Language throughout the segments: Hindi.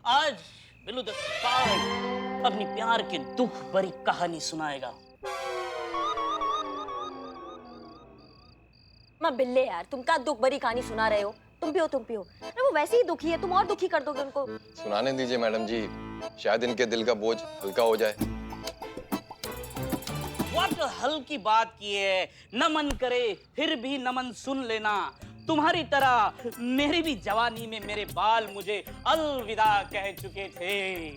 आज बिल्लू द स्पाई अपनी प्यार की दुख भरी कहानी सुनाएगा। माँ बिल्ले यार, तुम क्या दुख भरी कहानी सुना रहे हो? तुम पियो। अरे वो वैसे ही दुखी है, तुम और दुखी कर दोगे उनको। सुनाने दीजिए मैडम जी, शायद इनके दिल का बोझ हल्का हो जाए। व्हाट हल्की बात की है। नमन करे फिर भी नमन सुन लेना। तुम्हारी तरह मेरी भी जवानी में मेरे बाल मुझे अलविदा कह चुके थे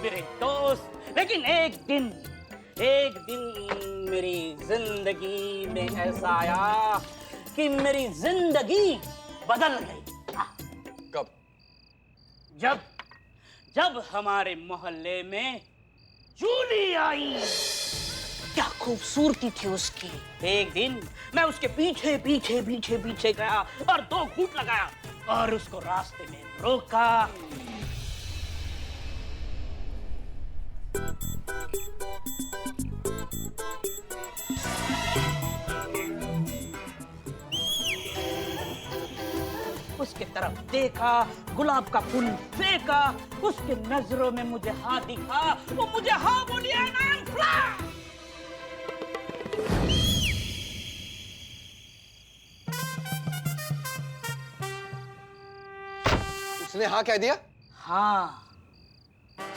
मेरे दोस्त। लेकिन एक दिन मेरी जिंदगी में ऐसा आया कि मेरी जिंदगी बदल गई। कब? जब हमारे मोहल्ले में जूली आई। क्या खूबसूरती थी उसकी। एक दिन मैं उसके पीछे गया और 2 घूंट लगाया और उसको रास्ते में रोका। उसके तरफ देखा, गुलाब का फूल फेंका, उसके नजरों में मुझे हाँ दिखा, वो मुझे हाँ बोली। उसने हाँ कह दिया? हाँ,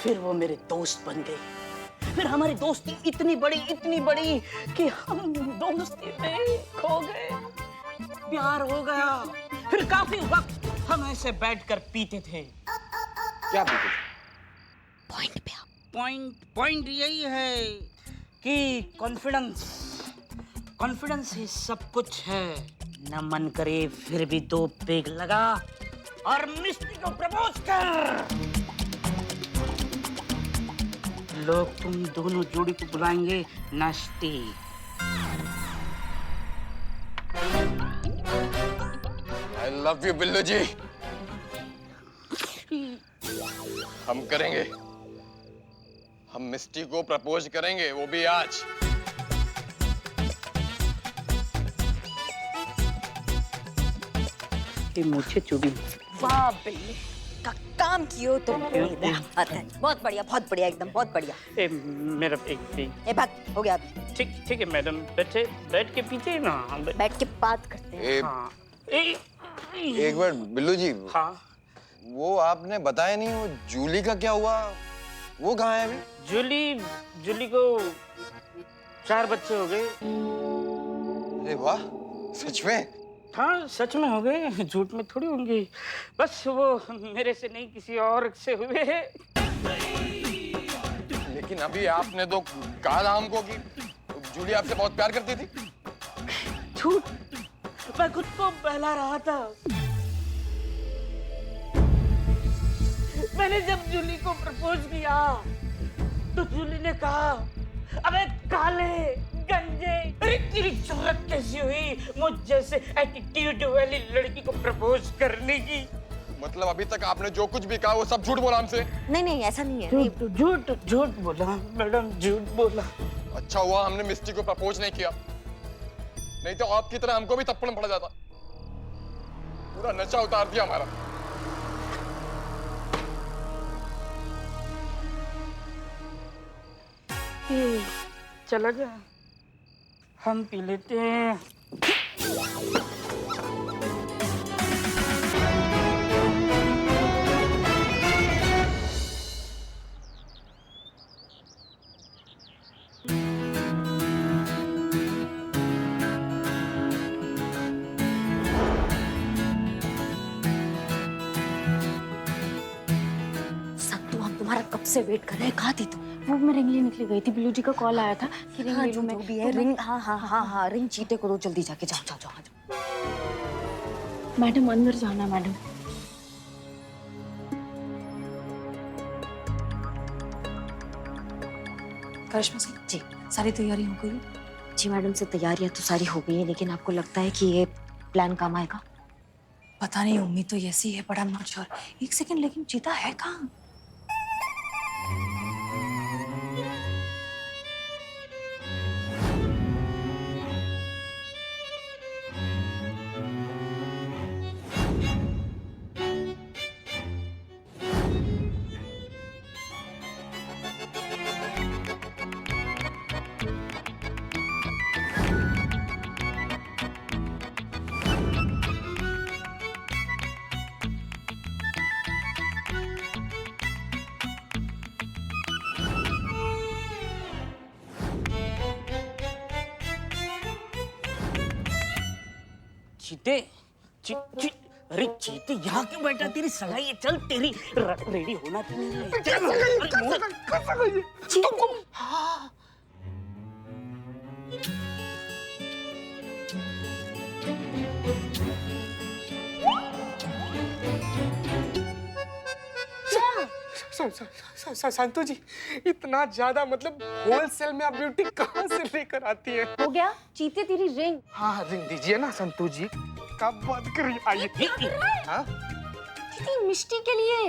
फिर वो मेरे दोस्त बन गई। फिर हमारी दोस्ती इतनी बड़ी कि हम दोस्ती में खो गए। प्यार हो गया। फिर काफी वक्त हम ऐसे बैठकर पीते थे। क्या पीते थे? पॉइंट पे आओ। पॉइंट यही है कि कॉन्फिडेंस ही सब कुछ है। न मन करे फिर भी 2 पेग लगा और मिस्टी को प्रपोज कर। लोग तुम दोनों जोड़ी को बुलाएंगे नाश्ती। I love you बिल्लू जी। हम करेंगे, हम मिस्टी को प्रपोज करेंगे, वो भी आज। ये मुझे चुभी। वाह बिल्ले, का काम कियो तुम। बहुत बढ़िया एकदम बहुत बढ़िया। मेरा एक ए भाग, हो गया अभी। ठीक है मैडम, बैठ के पीछे ना। बैठ के बात करते हैं। हाँ। एक बार बिल्लू जी, हाँ, वो आपने बताया नहीं, वो जूली का क्या हुआ? वो कहाँ है अभी? जूली को 4 बच्चे हो गए। अरे वाह, सच में? हाँ, सच में हो गए, झूठ में थोड़ी होंगे। बस वो मेरे से नहीं किसी और से हुए हैं। लेकिन अभी आपने तो कहा था हमको कि जूली आपसे बहुत प्यार करती थी। झूठ, मैं खुद को बहला रहा था। मैंने जब जूली को प्रपोज किया तो जूली ने कहा, अबे काले गंजे, अरे तेरी जरूरत कैसी हुई मुझ जैसे एटीट्यूड वाली लड़की को प्रपोज करने की। मतलब अभी तक आपने जो कुछ भी कहा वो सब झूठ बोला हमसे? नहीं ऐसा नहीं है। झूठ बोला मैडम, झूठ बोला। अच्छा हुआ हमने मिस्टी को प्रपोज नहीं किया, नहीं तो आपकी तरह हमको भी थप्पड़ पड़ जाता। पूरा नशा उतार दिया हमारा। चला गया, हम पी लेते हैं। सत्तू, हम तुम्हारा कब से वेट कर रहे हैं। कहाँ थी तुम? वो मैं रिंग लिए निकली गई थी। बिल्लू जी का कॉल आया था कि रिंग ले लूं मैं। जो भी है रिंग, हाँ रिंग चीते करो, जल्दी जाके जाओ। मैडम अंदर जाना मैडम। करिश्मा सिंह जी सारी तैयारी हो गई? जी मैडम से तैयारियां तो सारी हो गई है, लेकिन आपको लगता है कि ये प्लान काम आएगा? पता नहीं, उम्मीद तो ऐसी है, but I am not sure. एक सेकंड, लेकिन चीता है कहाँ? चीते अरे चीते यहाँ क्यों बैठा? तेरी सगाई है, चल तेरी रेडी होना संतु जी, इतना ज्यादा मतलब होलसेल में आप ब्यूटी कहाँ से लेकर आती है? हो गया चीते तेरी रिंग। हाँ रिंग दीजिए ना संतु जी। कब बात करिए, आइए। हाँ चीते मिष्टी के लिए।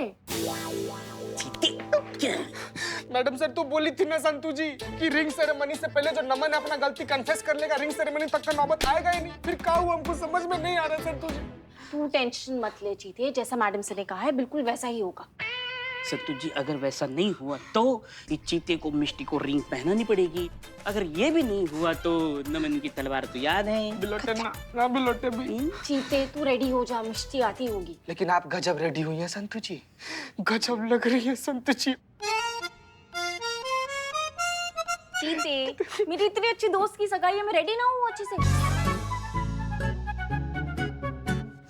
मैडम सर तो बोली थी ना संतु जी कि रिंग सेरेमनी से पहले जो नमन अपना गलती कन्फेस कर लेगा, रिंग सेरेमनी तक का नौबत आएगा ही नहीं। फिर क्या हुआ हमको समझ में नहीं आ रहा संतु जी। तू टेंशन मत ले चीते, जैसा मैडम से ने कहा है बिल्कुल वैसा ही होगा। सत्तू जी, अगर वैसा नहीं हुआ तो इस चीते को मिष्टी को रिंग पहनानी पड़ेगी। अगर ये भी नहीं हुआ तो नमन की तलवार तो याद है। बिलोटे ना बिलोटे भी। चीते तू रेडी हो जा, मिष्टी आती होगी। लेकिन आप गजब रेडी हुई हैं संतु जी, गजब लग रही है संतु जी। चीते मेरी इतनी अच्छी दोस्त की सगाई है, मैं रेडी ना हूँ अच्छे से।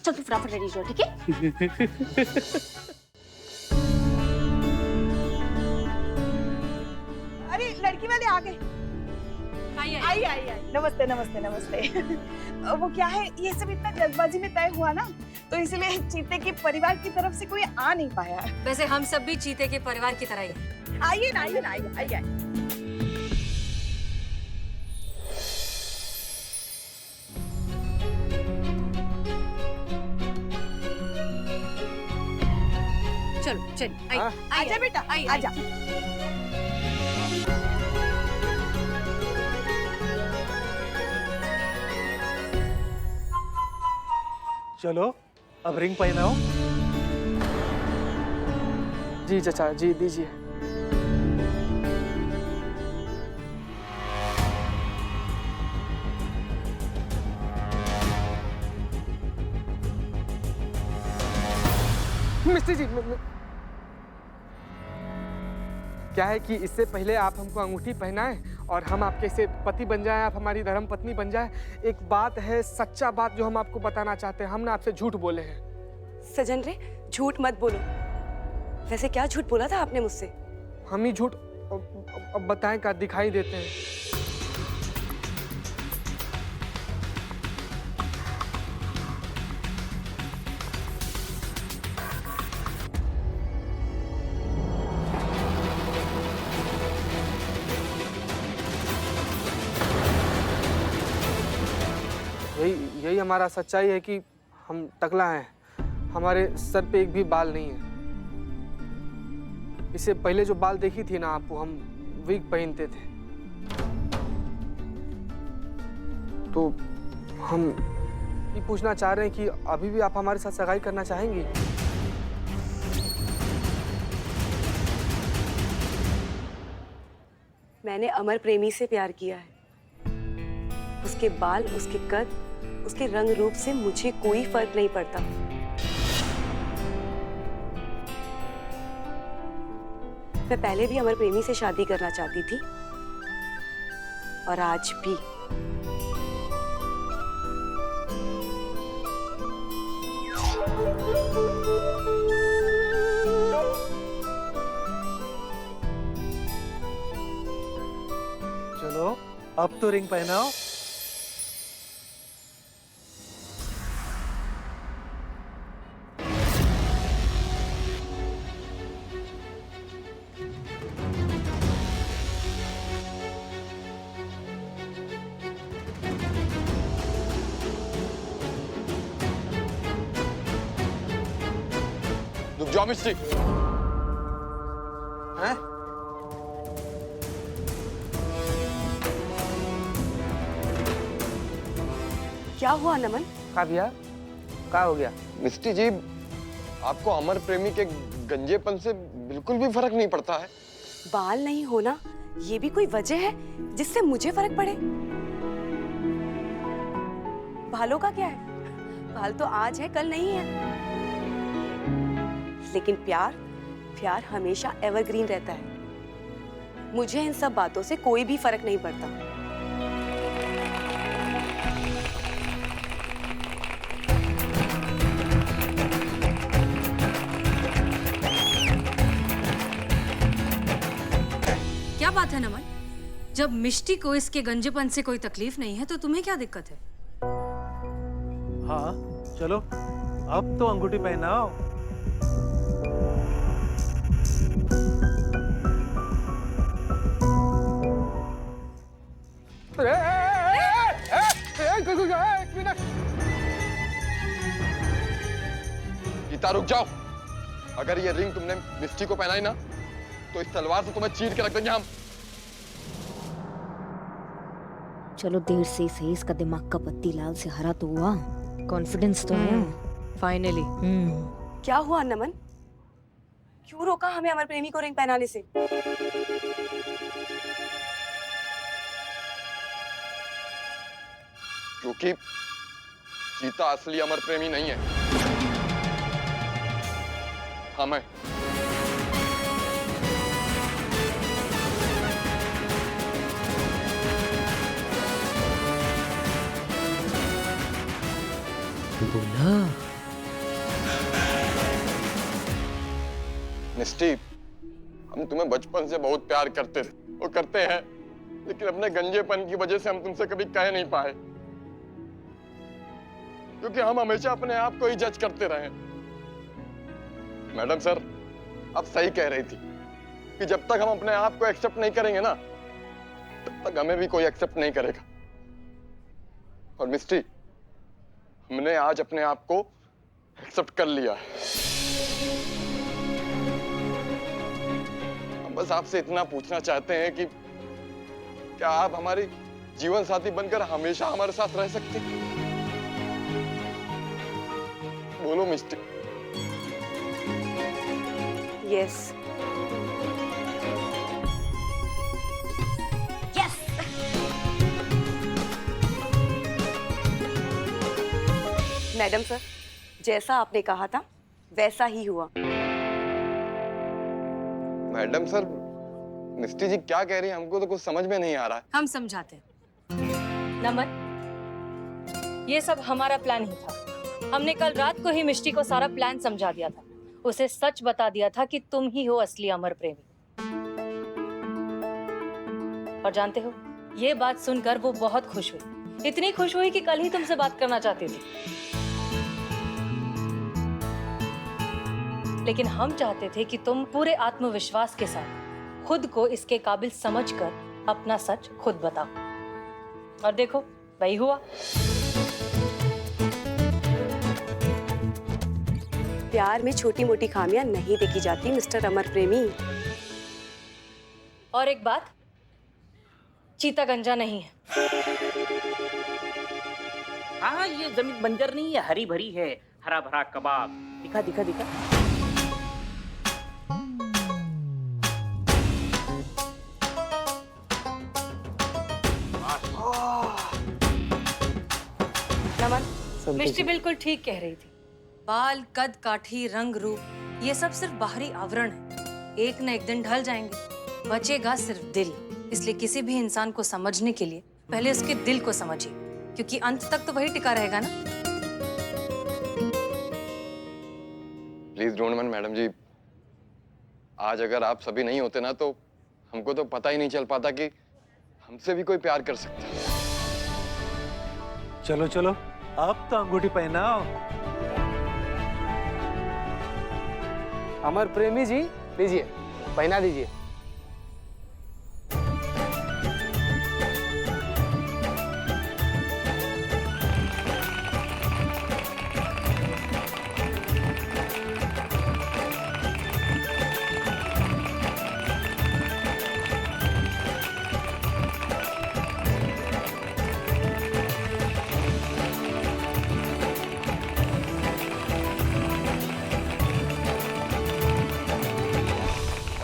चल तू फटाफट रेडी हो, ठीक है? अरे लड़की वाले आ गए। आई। नमस्ते नमस्ते नमस्ते। वो क्या है, ये सब इतना जल्दबाजी में तय हुआ ना, तो इसलिए चीते के परिवार की तरफ से कोई आ नहीं पाया। वैसे हम सब भी चीते के परिवार की तरह ही हैं। आइए ना आइए। चलो चल आजा बेटा आजा। चलो अब रिंग पहनाओ। जी चाचा जी दीजिए। मिस्टर जी क्या है कि इससे पहले आप हमको अंगूठी पहनाएं और हम आपके से पति बन जाएं, आप हमारी धर्म पत्नी बन जाएं। एक बात है, सच्चा बात जो हम आपको बताना चाहते हैं, हम ना आपसे झूठ बोले हैं। सजन रे, झूठ मत बोलो। वैसे क्या झूठ बोला था आपने मुझसे? हम ही झूठ अब बताएं का दिखाई देते हैं। यही हमारा सच्चाई है कि हम टकला हैं, हमारे सर पे एक भी बाल नहीं है। इससे पहले जो बाल देखी थी ना आप, हम विग पहनते थे। तो हम ये पूछना चाह रहे हैं कि अभी भी आप हमारे साथ सगाई करना चाहेंगी? मैंने अमर प्रेमी से प्यार किया है। उसके बाल, उसके कद, उसके रंग रूप से मुझे कोई फर्क नहीं पड़ता। मैं पहले भी अमर प्रेमी से शादी करना चाहती थी और आज भी। चलो अब तो रिंग पहनाओ। रुक जाओ मिस्टी। हैं? क्या हुआ नमन? का भैया क्या हो गया? मिस्टी जी, आपको अमर प्रेमी के गंजेपन से बिल्कुल भी फर्क नहीं पड़ता है? बाल नहीं होना ये भी कोई वजह है जिससे मुझे फर्क पड़े? बालों का क्या है? बाल तो आज है, कल नहीं है। लेकिन प्यार हमेशा एवरग्रीन रहता है। मुझे इन सब बातों से कोई भी फर्क नहीं पड़ता। बात है नमन? जब मिष्टी को इसके गंजेपन से कोई तकलीफ नहीं है तो तुम्हें क्या दिक्कत है? हाँ चलो, अब तो अंगूठी पहनाओ। एक मिनट। गीता रुक जाओ। अगर ये रिंग तुमने मिस्टी को पहनाई ना तो इस तलवार से तुम्हें चीर के रख देंगे हम। चलो देर से सही इसका दिमाग का पत्ती लाल से हरा तो हुआ, कॉन्फिडेंस तो है फाइनली। क्या हुआ नमन? क्यों रोका हमें अमर प्रेमी को रिंग पहनाने से? क्योंकि चीता असली अमर प्रेमी नहीं है, हम हैं। बोला मिस्टी, हम तुम्हें बचपन से बहुत प्यार करते थे, वो करते हैं, लेकिन अपने गंजेपन की वजह से हम तुमसे कभी कह नहीं पाए, क्योंकि हम हमेशा अपने आप को ही जज करते रहे। मैडम सर, आप सही कह रही थी कि जब तक हम अपने आप को एक्सेप्ट नहीं करेंगे ना, तब तक हमें भी कोई एक्सेप्ट नहीं करेगा। और मिस्टी, हमने आज अपने आप को एक्सेप्ट कर लिया है। हम बस आपसे इतना पूछना चाहते हैं कि क्या आप हमारी जीवन साथी बनकर हमेशा हमारे साथ रह सकते हैं? बोलो मिस्टी। यस। मैडम सर, जैसा आपने कहा था वैसा ही हुआ। मैडम सर, मिस्टी जी क्या कह रही है, हमको तो कुछ समझ में नहीं आ रहा है। हम समझाते हैं। नमन, ये सब हमारा प्लान ही था। हमने कल रात को ही मिष्टी को सारा प्लान समझा दिया था, उसे सच बता दिया था कि तुम ही हो असली अमर प्रेमी। और जानते हो, ये बात सुनकर वो बहुत खुश हुई, इतनी खुश हुई कि कल ही तुमसे बात करना चाहती थी। लेकिन हम चाहते थे कि तुम पूरे आत्मविश्वास के साथ खुद को इसके काबिल समझकर अपना सच खुद बताओ। और देखो, वही हुआ। प्यार में छोटी मोटी खामियां नहीं देखी जाती मिस्टर अमर प्रेमी। और एक बात, चीता गंजा नहीं है। हाँ, ये जमीन बंजर नहीं है, हरी भरी है, हरा भरा कबाब। दिखा दिखा दिखा। नमन, मिष्टी बिल्कुल ठीक कह रही थी। बाल, कद, काठी, रंग, रूप, ये सब सिर्फ बाहरी आवरण है, एक न एक दिन ढल जाएंगे। बचेगा सिर्फ दिल। इसलिए किसी भी इंसान को समझने के लिए पहले उसके दिल को समझिए, क्योंकि अंत तक तो वही टिका रहेगा ना। प्लीज डोंट माइंड मैडम जी, आज अगर आप सभी नहीं होते ना तो हमको तो पता ही नहीं चल पाता कि हमसे भी कोई प्यार कर सकता है। चलो चलो, अब तो अंगूठी पहनाओ। अमर प्रेमी जी, लीजिए, पहना दीजिए।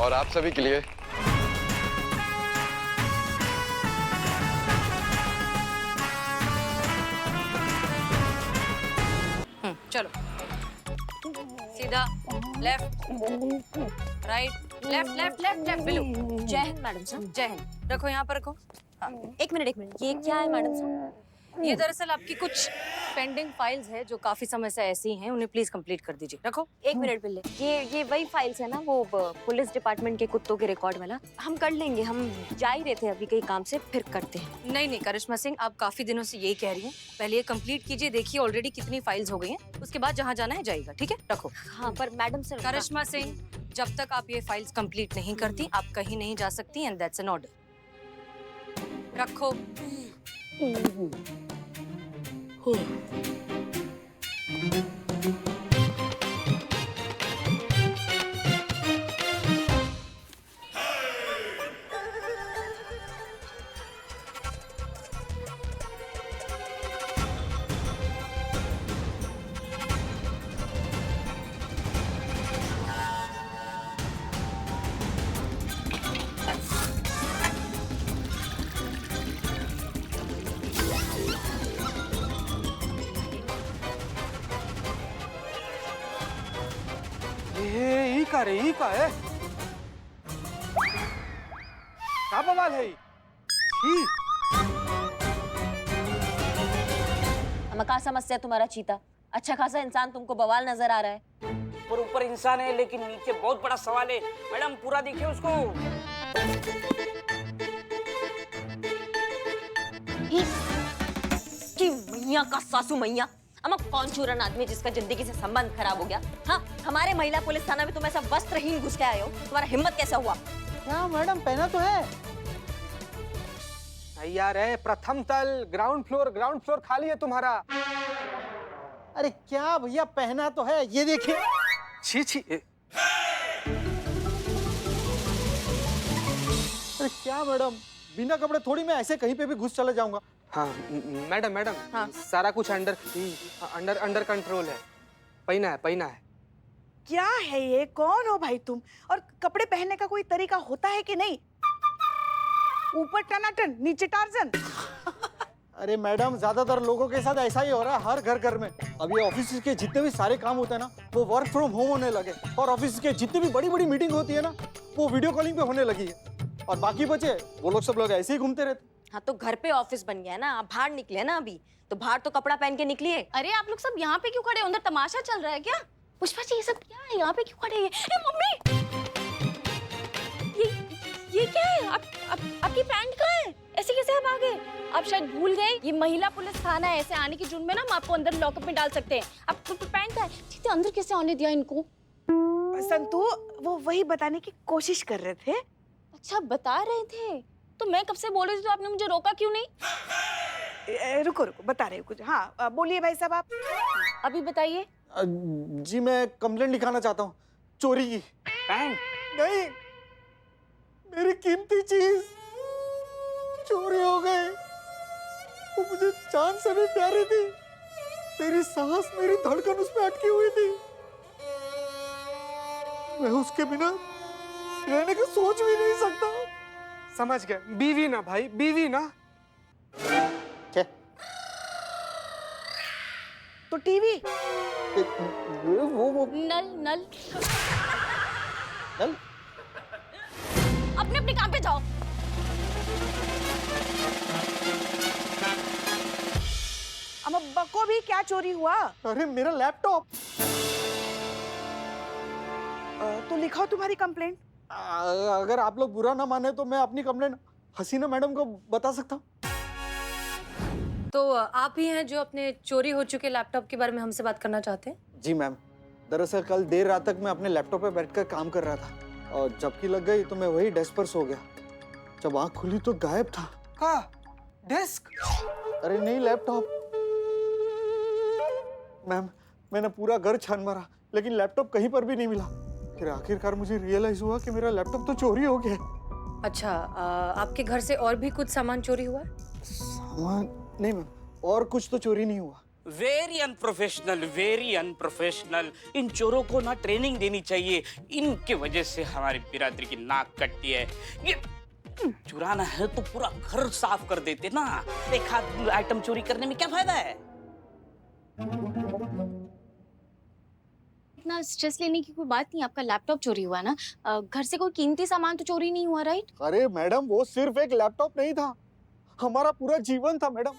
और आप सभी के लिए चलो, सीधा, left, right, left left left left. Billu, जय हिंद मैडम साहब। जय हिंद। रखो, यहाँ पर रखो। एक मिनट, ये क्या है मैडम साहब? ये दरअसल आपकी कुछ पेंडिंग फाइल्स है जो काफी समय से ऐसी हैं, उन्हें प्लीज कंप्लीट कर दीजिए। रखो। एक मिनट बिल्ले, ये वही फाइल्स है ना, वो पुलिस डिपार्टमेंट के कुत्तों के रिकॉर्ड वाला? हम कर लेंगे, हम जा ही रहे थे अभी कहीं काम से, फिर करते हैं। नहीं नहीं करिश्मा सिंह, आप काफी दिनों से यही कह रही हैं। पहले ये कंप्लीट कीजिए, देखिए ऑलरेडी कितनी फाइल्स हो गई हैं, उसके बाद जहाँ जाना है जाएगा। ठीक है, रखो। हाँ पर मैडम सर, करिश्मा सिंह, जब तक आप ये फाइल्स कंप्लीट नहीं करती आप कहीं नहीं जा सकती, एंड दैट्स एन ऑर्डर। रखो। ये ई का है का बवाल है ई? हमें कहा समस्या तुम्हारा चीता? अच्छा खासा इंसान तुमको बवाल नजर आ रहा है। पर ऊपर इंसान है लेकिन नीचे बहुत बड़ा सवाल है। मैडम पूरा देखिए उसको। कि मैया का सासू मैया, अमा कौन चूरन आदमी जिसका जिंदगी से संबंध खराब हो गया? हाँ, हमारे महिला पुलिस थाना में तुम ऐसा वस्त्रहीन घुस के आए हो, तुम्हारा हिम्मत कैसा हुआ? क्या मैडम, पहना तो है। यार है, प्रथम तल, ग्राउंड फ्लोर खाली है तुम्हारा। अरे क्या भैया, पहना तो है, ये देखिए। छी छी। अरे क्या मैडम, बिना कपड़े थोड़ी मैं ऐसे कहीं पे भी घुस चला जाऊंगा। हाँ मैडम, हाँ। सारा कुछ अंडर कंट्रोल है। पहना है। क्या है ये? कौन हो भाई तुम? और कपड़े पहनने का कोई तरीका होता है कि नहीं? ऊपर टनाटन, नीचे टार्जन। अरे मैडम, ज्यादातर लोगों के साथ ऐसा ही हो रहा है, हर घर में। अब ये ऑफिस के जितने भी सारे काम होते हैं ना, वो वर्क फ्रॉम होम होने लगे, और ऑफिस के जितनी भी बड़ी मीटिंग होती है ना, वो वीडियो कॉलिंग पे होने लगी है। और बाकी बचे वो लोग, सब लोग ऐसे ही घूमते रहते। हाँ तो घर पे ऑफिस बन गया ना, आप बाहर निकले ना अभी, तो बाहर तो कपड़ा पहन के निकलिए। अरे आप लोग सब यहाँ पे क्यों खड़े हो? अंदर तमाशा चल रहा है क्या? पुष्पा जी, ये सब क्या है? यहाँ पे क्यों खड़े हैं? ए, मम्मी, ये क्या है? आपकी पैंट कहाँ है? ऐसे कैसे आप आ गए? आप शायद भूल गए, ये महिला पुलिस थाना है। ऐसे आने की जुर्म में ना हम आपको अंदर लॉकअप में डाल सकते हैं। आपको पैंट कहाँ है? जीते अंदर कैसे आने दिया इनको? संतु, वो वही बताने की कोशिश कर रहे थे। अच्छा, बता रहे थे? तो मैं कब से बोल रही थी, तो आपने मुझे रोका क्यों नहीं? रुको, बता रहे हो कुछ। हाँ बोलिए भाई साहब, आप अभी बताइए। जी, मैं कंप्लेंट लिखाना चाहता हूँ, चोरी की। पैंट नहीं, मेरी कीमती चीज चोरी हो गई। वो मुझे जान से भी प्यारी थी। मेरी सांस, मेरी धड़कन उसमें अटकी हुई थी। मैं उसके बिना रहने का सोच भी नहीं सकता। समझ गए, बीवी ना भाई, बीवी ना। क्या? तो टीवी, वो नल चल। अपने अपने काम पे जाओ। अम्मा को भी क्या चोरी हुआ? अरे मेरा लैपटॉप। तो लिखाओ तुम्हारी कंप्लेंट। अगर आप लोग बुरा ना माने तो मैं अपनी कंप्लेंट हसीना मैडम को बता सकता हूँ। तो आप ही हैं जो अपने चोरी हो चुके लैपटॉप के बारे में हमसे बात करना चाहते हैं? जी मैम, दरअसल कल देर रात तक मैं अपने लैपटॉप पे बैठकर काम कर रहा था, और जबकि लग गई तो मैं वही डेस्क पर सो गया। जब आंख खुली तो गायब था। का डेस्क? अरे नहीं, लैपटॉप। मैम, मैंने पूरा घर छान मारा, लेकिन लैपटॉप कहीं पर भी नहीं मिला। फिर आखिरकार मुझे रियलाइज हुआ कि मेरा लैपटॉप तो चोरी हो गया। अच्छा, आपके घर से और भी कुछ सामान चोरी हुआ है? सामान नहीं मैम, और कुछ तो चोरी नहीं हुआ। Very unprofessional. इन चोरों को ना ट्रेनिंग देनी चाहिए। इनके वजह से हमारी बिरादरी की नाक कटती है। ये चुराना है तो पूरा घर साफ कर देते ना। एक आध आइटम चोरी करने में क्या फायदा है? इतना स्ट्रेस लेने की कोई बात नहीं। आपका लैपटॉप चोरी हुआ ना, घर से कोई कीमती सामान तो चोरी नहीं हुआ, राइट? अरे मैडम, वो सिर्फ एक लैपटॉप नहीं था, हमारा पूरा जीवन था मैडम।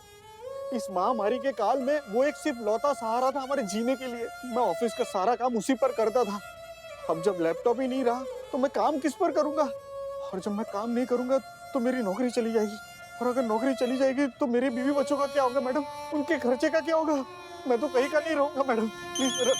इस महामारी के काल में वो एक सिर्फ लौता सहारा था हमारे जीने के लिए। मैं ऑफिस का सारा काम उसी पर करता था। अब जब लैपटॉप ही नहीं रहा तो मैं काम किस पर करूंगा? और जब मैं काम नहीं करूंगा तो मेरी नौकरी चली जाएगी, और अगर नौकरी चली जाएगी तो मेरे बीवी बच्चों का क्या होगा मैडम? उनके खर्चे का क्या होगा? मैं तो कहीं का नहीं रहूंगा मैडम, प्लीज मेरा